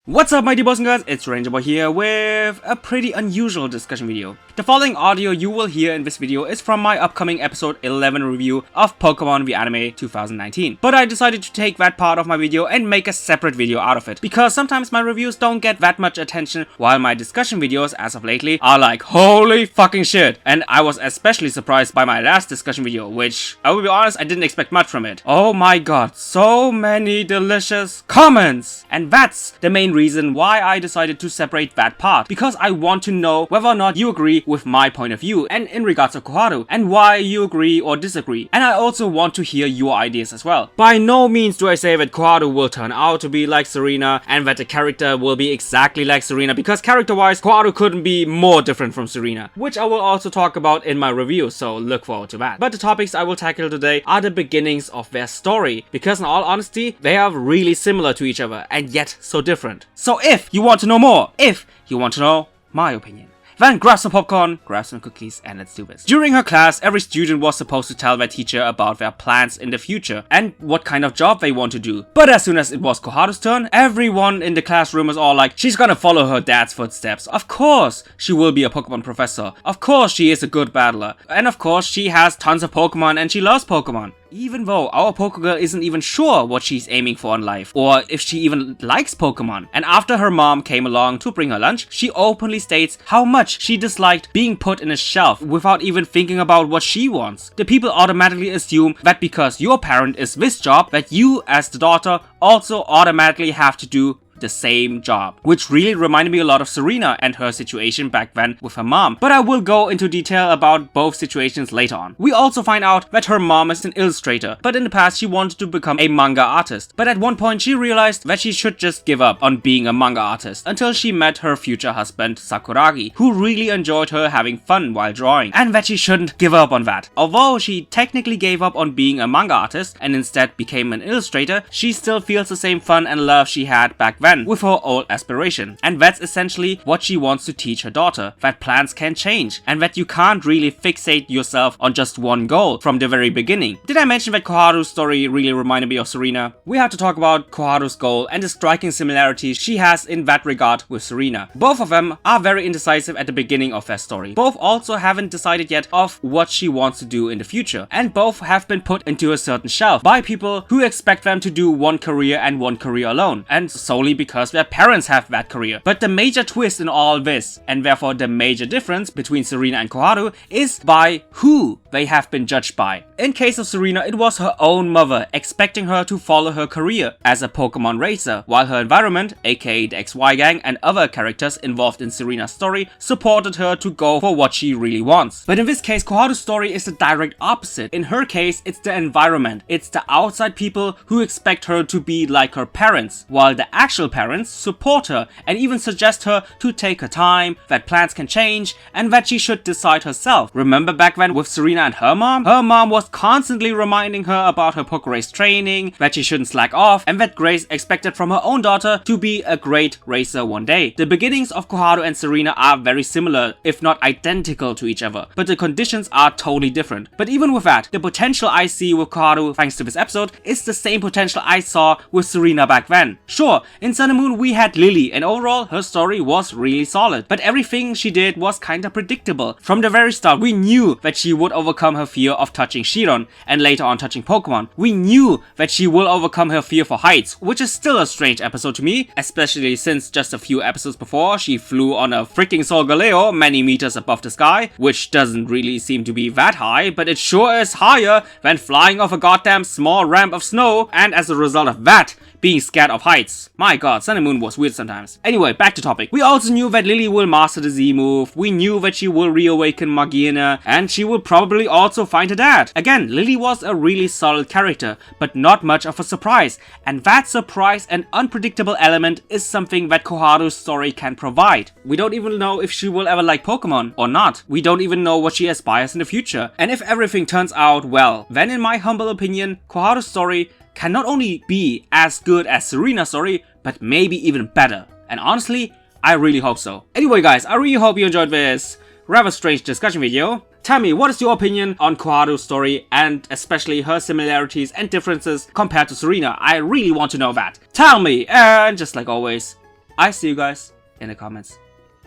What's up, my dear boys and girls, it's Ranger Boy here with a pretty unusual discussion video. The following audio you will hear in this video is from my upcoming episode 11 review of Pokemon the Anime 2019. But I decided to take that part of my video and make a separate video out of it, because sometimes my reviews don't get that much attention, while my discussion videos as of lately are like holy fucking shit. And I was especially surprised by my last discussion video, which, I will be honest, I didn't expect much from it. Oh my god, so many delicious comments! And that's the main reason why I decided to separate that part, because I want to know whether or not you agree with my point of view and in regards to Koharu, and why you agree or disagree. And I also want to hear your ideas as well. By no means do I say that Koharu will turn out to be like SERENA and that the character will be exactly like SERENA, because character wise Koharu couldn't be more different from SERENA, which I will also talk about in my review, so look forward to that. But the topics I will tackle today are the beginnings of their story, because in all honesty they are really similar to each other and yet so different. So if you want to know more, if you want to know my opinion, then grab some popcorn, grab some cookies, and let's do this. During her class, every student was supposed to tell their teacher about their plans in the future and what kind of job they want to do. But as soon as it was Koharu's turn, everyone in the classroom was all like, she's gonna follow her dad's footsteps. Of course, she will be a Pokemon professor. Of course, she is a good battler. And of course, she has tons of Pokemon and she loves Pokemon. Even though our Pokegirl isn't even sure what she's aiming for in life, or if she even likes Pokemon. And after her mom came along to bring her lunch, she openly states how much she disliked being put in a shelf without even thinking about what she wants. The people automatically assume that because your parent is this job, that you as the daughter also automatically have to do the same job, which really reminded me a lot of SERENA and her situation back then with her mom. But I will go into detail about both situations later on. We also find out that her mom is an illustrator, but in the past she wanted to become a manga artist. But at one point she realized that she should just give up on being a manga artist until she met her future husband Sakuragi, who really enjoyed her having fun while drawing, and that she shouldn't give up on that. Although she technically gave up on being a manga artist and instead became an illustrator, she still feels the same fun and love she had back then with her old aspiration. And that's essentially what she wants to teach her daughter, that plans can change and that you can't really fixate yourself on just one goal from the very beginning. Did I mention that Koharu's story really reminded me of SERENA? We have to talk about Koharu's goal and the striking similarities she has in that regard with SERENA. Both of them are very indecisive at the beginning of their story. Both also haven't decided yet of what she wants to do in the future, and both have been put into a certain shelf by people who expect them to do one career and one career alone, and solely because their parents have that career. But the major twist in all this, and therefore the major difference between SERENA and Koharu, is by who they have been judged by. In case of SERENA, it was her own mother expecting her to follow her career as a Pokemon racer, while her environment, aka the XY gang and other characters involved in SERENA's story, supported her to go for what she really wants. But in this case, Koharu's story is the direct opposite. In her case, it's the environment, it's the outside people who expect her to be like her parents, while the actual parents support her and even suggest her to take her time, that plans can change, and that she should decide herself. Remember back then with SERENA and her mom? Her mom was constantly reminding her about her poke race training, that she shouldn't slack off, and that Grace expected from her own daughter to be a great racer one day. The beginnings of Koharu and SERENA are very similar, if not identical to each other, but the conditions are totally different. But even with that, the potential I see with Koharu, thanks to this episode, is the same potential I saw with SERENA back then. Sure, in Sun and Moon we had Lily, and overall her story was really solid, but everything she did was kinda predictable. From the very start we knew that she would overcome her fear of touching Chiron and later on touching Pokemon. We knew that she will overcome her fear for heights, which is still a strange episode to me, especially since just a few episodes before she flew on a freaking Solgaleo many meters above the sky, which doesn't really seem to be that high, but it sure is higher than flying off a goddamn small ramp of snow, and as a result of that, being scared of heights. My god, Sun and Moon was weird sometimes. Anyway, back to topic. We also knew that Lily will master the Z move, we knew that she will reawaken Magiana, and she will probably also find her dad. Again, Lily was a really solid character, but not much of a surprise, and that surprise and unpredictable element is something that Koharu's story can provide. We don't even know if she will ever like Pokemon or not. We don't even know what she aspires in the future. And if everything turns out well, then in my humble opinion, Koharu's story can not only be as good as SERENA's story, but maybe even better. And honestly, I really hope so. Anyway guys, I really hope you enjoyed this rather strange discussion video. Tell me, what is your opinion on Koharu's story and especially her similarities and differences compared to SERENA? I really want to know that. Tell me, and just like always, I see you guys in the comments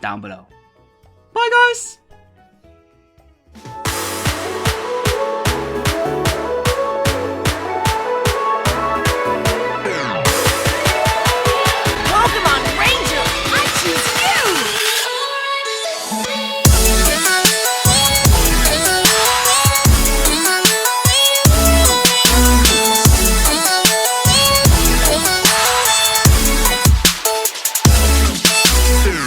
down below. Bye guys!